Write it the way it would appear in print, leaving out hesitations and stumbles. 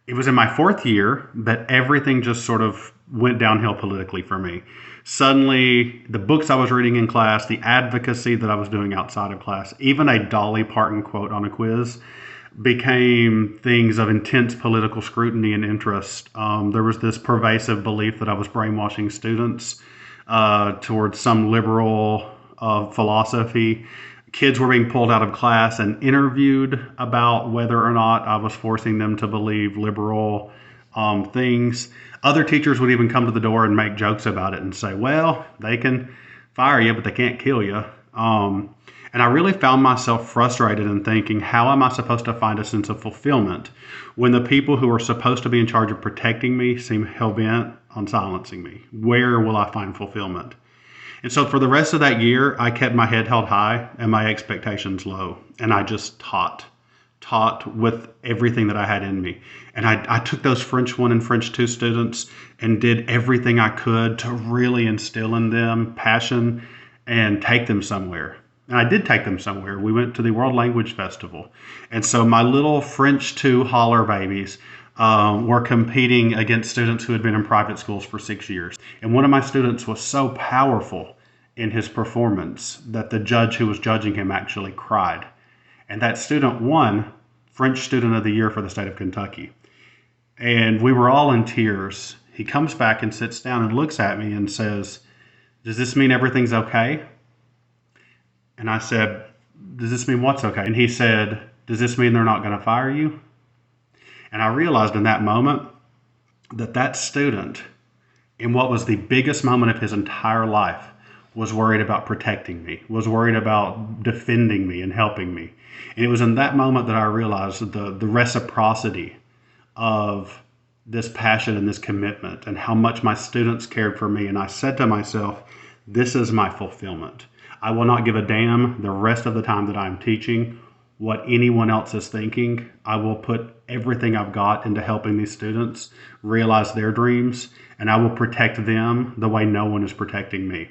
It was in my fourth year that everything just sort of went downhill politically for me. Suddenly, the books I was reading in class, the advocacy that I was doing outside of class, even a Dolly Parton quote on a quiz became things of intense political scrutiny and interest. There was this pervasive belief that I was brainwashing students towards some liberal philosophy. Kids were being pulled out of class and interviewed about whether or not I was forcing them to believe liberal things. Other teachers would even come to the door and make jokes about it and say, well, they can fire you, but they can't kill you. And I really found myself frustrated and thinking, how am I supposed to find a sense of fulfillment when the people who are supposed to be in charge of protecting me seem hell bent on silencing me? Where will I find fulfillment? And so for the rest of that year, I kept my head held high and my expectations low. And I just taught with everything that I had in me. And I took those French 1 and French 2 students and did everything I could to really instill in them passion and take them somewhere. And I did take them somewhere. We went to the World Language Festival. And so my little French 2 holler babies were competing against students who had been in private schools for 6 years. And one of my students was so powerful in his performance that the judge who was judging him actually cried. And that student won French Student of the Year for the state of Kentucky. And we were all in tears. He comes back and sits down and looks at me and says, does this mean everything's okay? And I said, does this mean what's okay? And he said, does this mean they're not going to fire you? And I realized in that moment that that student, in what was the biggest moment of his entire life, was worried about protecting me, was worried about defending me and helping me. And it was in that moment that I realized the reciprocity of this passion and this commitment and how much my students cared for me. And I said to myself, this is my fulfillment. I will not give a damn the rest of the time that I'm teaching what anyone else is thinking. I will put everything I've got into helping these students realize their dreams, and I will protect them the way no one is protecting me.